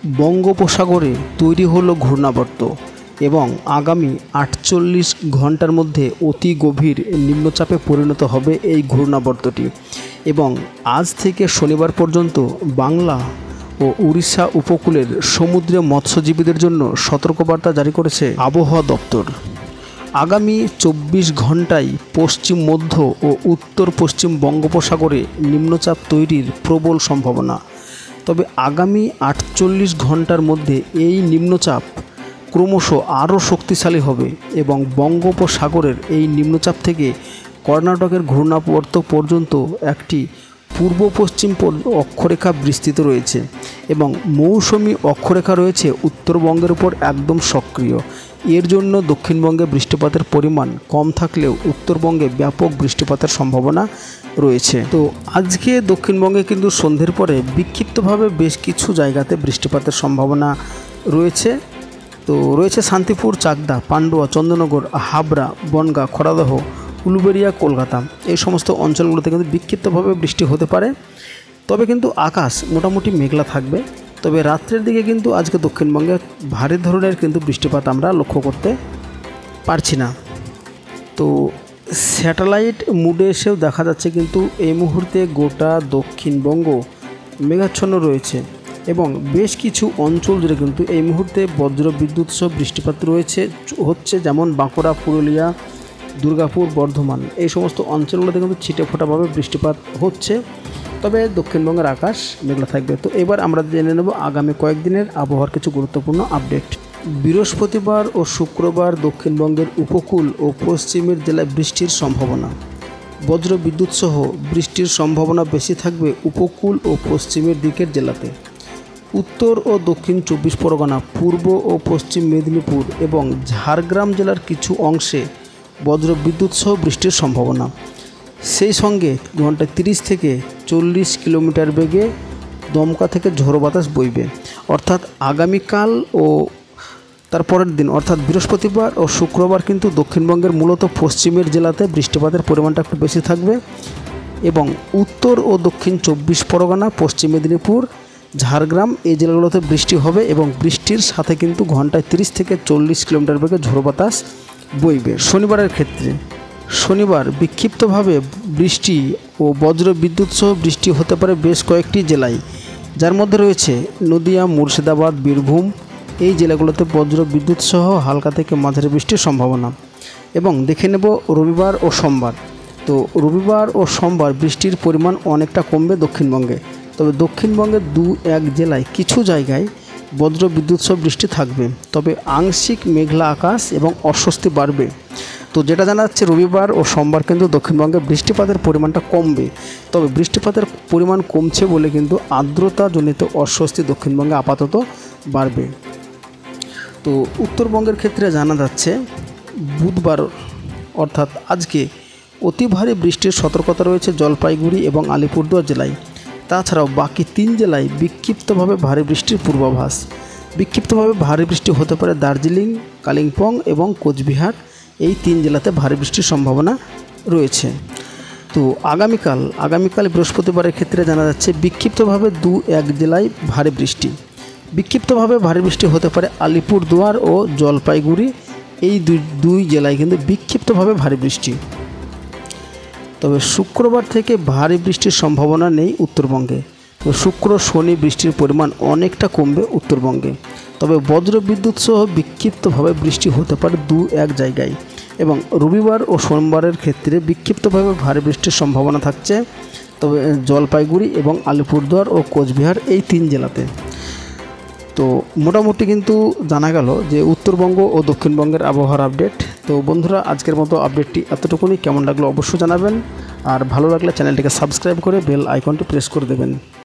বঙ্গোপসাগরে তৈরি হলো ঘূর্ণাবর্ত এবং আগামী ৪৮ ঘন্টার মধ্যে অতি গভীর নিম্নচাপে পরিণত হবে এই ঘূর্ণাবর্তটি। এবং আজ থেকে শনিবার পর্যন্ত বাংলা ও উড়িষ্যা উপকূলের সমুদ্রে মৎস্যজীবীদের জন্য সতর্কবার্তা জারি করেছে আবহাওয়া দপ্তর। আগামী ২৪ ঘন্টায় পশ্চিম মধ্য ও উত্তর পশ্চিম বঙ্গোপসাগরে নিম্নচাপ তৈরির প্রবল সম্ভাবনা। তবে আগামী ৪৮ ঘন্টার মধ্যে এই নিম্নচাপ ক্রমশ আরও শক্তিশালী হবে এবং বঙ্গোপসাগরের এই নিম্নচাপ থেকে কর্ণাটকের ঘূর্ণাবর্ত পর্যন্ত একটি পূর্ব পশ্চিম অক্ষরেখা বিস্তৃত রয়েছে এবং মৌসুমী অক্ষরেখা রয়েছে উত্তরবঙ্গের উপর একদম সক্রিয়। এর জন্য দক্ষিণবঙ্গে বৃষ্টিপাতের পরিমাণ কম থাকলেও উত্তরবঙ্গে ব্যাপক বৃষ্টিপাতের সম্ভাবনা রয়েছে। তো আজকে দক্ষিণবঙ্গে কিন্তু সন্ধ্যের পরে বিক্ষিপ্তভাবে বেশ কিছু জায়গাতে বৃষ্টিপাতের সম্ভাবনা রয়েছে। তো রয়েছে শান্তিপুর, চাকদা, পান্ডুয়া, চন্দননগর, হাবড়া, বনগাঁ, খড়দহ, উলুবেড়িয়া, কলকাতা এই সমস্ত অঞ্চলগুলোতে কিন্তু বিক্ষিপ্তভাবে বৃষ্টি হতে পারে। তবে কিন্তু আকাশ মোটামুটি মেঘলা থাকবে। তবে রাত্রের দিকে কিন্তু আজকে দক্ষিণবঙ্গে ভারী ধরনের কিন্তু বৃষ্টিপাত আমরা লক্ষ্য করতে পারছি না। তো স্যাটেলাইট মুডে এসেও দেখা যাচ্ছে কিন্তু এই মুহূর্তে গোটা দক্ষিণবঙ্গ মেঘাচ্ছন্ন রয়েছে এবং বেশ কিছু অঞ্চল জুড়ে কিন্তু এই মুহূর্তে বজ্র বিদ্যুৎ সহ বৃষ্টিপাত হচ্ছে, যেমন বাঁকুড়া, পুরুলিয়া, দুর্গাপুর, বর্ধমান এই সমস্ত অঞ্চলগুলোতে কিন্তু ছিটে ফোটাভাবে বৃষ্টিপাত হচ্ছে। তবে দক্ষিণবঙ্গের আকাশ মেঘলা থাকবে। তো এবার আমরা জেনে নেব আগামী কয়েকদিনের আবহাওয়ার কিছু গুরুত্বপূর্ণ আপডেট। বৃহস্পতিবার ও শুক্রবার দক্ষিণবঙ্গের উপকূল ও পশ্চিমের জেলায় বৃষ্টির সম্ভাবনা। বজ্র বিদ্যুৎ সহ বৃষ্টির সম্ভাবনা বেশি থাকবে উপকূল ও পশ্চিমের দিকের জেলাতে। উত্তর ও দক্ষিণ ২৪ পরগনা, পূর্ব ও পশ্চিম মেদিনীপুর এবং ঝাড়গ্রাম জেলার কিছু অংশে বজ্র বিদ্যুৎ সহ বৃষ্টির সম্ভাবনা। সেই সঙ্গে ঘন্টায় ৩০ থেকে ৪০ কিলোমিটার বেগে দমকা থেকে ঝোড়ো বাতাস বইবে। অর্থাৎ আগামীকাল ও তারপরের দিন অর্থাৎ বৃহস্পতিবার ও শুক্রবার কিন্তু দক্ষিণবঙ্গের মূলত পশ্চিমের জেলাতে বৃষ্টিপাতের পরিমাণটা একটু বেশি থাকবে এবং উত্তর ও দক্ষিণ ২৪ পরগনা, পশ্চিম মেদিনীপুর, ঝাড়গ্রাম এই জেলাগুলোতে বৃষ্টি হবে এবং বৃষ্টির সাথে কিন্তু ঘন্টায় ৩০ থেকে ৪০ কিলোমিটার বেগে ঝোড়ো বাতাস বইবে। শনিবারের ক্ষেত্রে শনিবার বিক্ষিপ্তভাবে বৃষ্টি ও বজ্র বিদ্যুৎ সহ বৃষ্টি হতে পারে বেশ কয়েকটি জেলায়, যার মধ্যে রয়েছে নদিয়া, মুর্শিদাবাদ, বীরভূম এই জেলাগুলোতে বজ্র বিদ্যুৎ সহ হালকা থেকে মাঝারি বৃষ্টির সম্ভাবনা। এবং দেখে নেব রবিবার ও সোমবার। তো রবিবার ও সোমবার বৃষ্টির পরিমাণ অনেকটা কমবে দক্ষিণবঙ্গে। তবে দক্ষিণবঙ্গের ২-১ জেলায় কিছু জায়গায় বজ্র বিদ্যুৎ সহ বৃষ্টি থাকবে। তবে আংশিক মেঘলা আকাশ এবং অস্বস্তি বাড়বে। তো যেটা জানা যাচ্ছে রবিবার ও সোমবার কিন্তু দক্ষিণবঙ্গে বৃষ্টিপাতের পরিমাণটা কমবে। তবে বৃষ্টিপাতের পরিমাণ কমছে বলে কিন্তু আর্দ্রতাজনিত অস্বস্তি দক্ষিণবঙ্গে আপাতত বাড়বে। তো উত্তরবঙ্গের ক্ষেত্রে জানা যাচ্ছে বুধবার অর্থাৎ আজকে অতি ভারী বৃষ্টির সতর্কতা রয়েছে জলপাইগুড়ি এবং আলিপুরদুয়ার জেলায়। তাছাড়াও বাকি ৩ জেলায় বিক্ষিপ্তভাবে ভারী বৃষ্টির পূর্বাভাস। বিক্ষিপ্তভাবে ভারী বৃষ্টি হতে পারে দার্জিলিং, কালিম্পং এবং কোচবিহার এই ৩ জেলাতে ভারী বৃষ্টির সম্ভাবনা রয়েছে। তো আগামীকাল বৃহস্পতিবারের ক্ষেত্রে জানা যাচ্ছে বিক্ষিপ্তভাবে ২-১ জেলায় ভারী বৃষ্টি। বিক্ষিপ্তভাবে ভারী বৃষ্টি হতে পারে আলিপুরদুয়ার ও জলপাইগুড়ি এই দুই জেলায় কিন্তু বিক্ষিপ্তভাবে ভারী বৃষ্টি। তবে শুক্রবার থেকে ভারী বৃষ্টির সম্ভাবনা নেই উত্তরবঙ্গে। তো শুক্র, শনি বৃষ্টির পরিমাণ অনেকটা কমবে উত্তরবঙ্গে। তবে বজ্র বিদ্যুৎ সহ বিক্ষিপ্তভাবে বৃষ্টি হতে পারে ২-১ জায়গায় এবং রবিবার ও সোমবারের ক্ষেত্রে বিক্ষিপ্তভাবে ভারী বৃষ্টির সম্ভাবনা থাকছে তবে জলপাইগুড়ি এবং আলিপুরদুয়ার ও কোচবিহার এই ৩ জেলাতে। তো মোটামুটি কিন্তু জানা গেল যে উত্তরবঙ্গ ও দক্ষিণবঙ্গের আবহাওয়ার আপডেট। তো বন্ধুরা আজকের মতো আপডেটটি এতটুকুনি। কেমন লাগলো অবশ্যই জানাবেন আর ভালো লাগলে চ্যানেলটিকে সাবস্ক্রাইব করে বেল আইকনটি প্রেস করে দেবেন।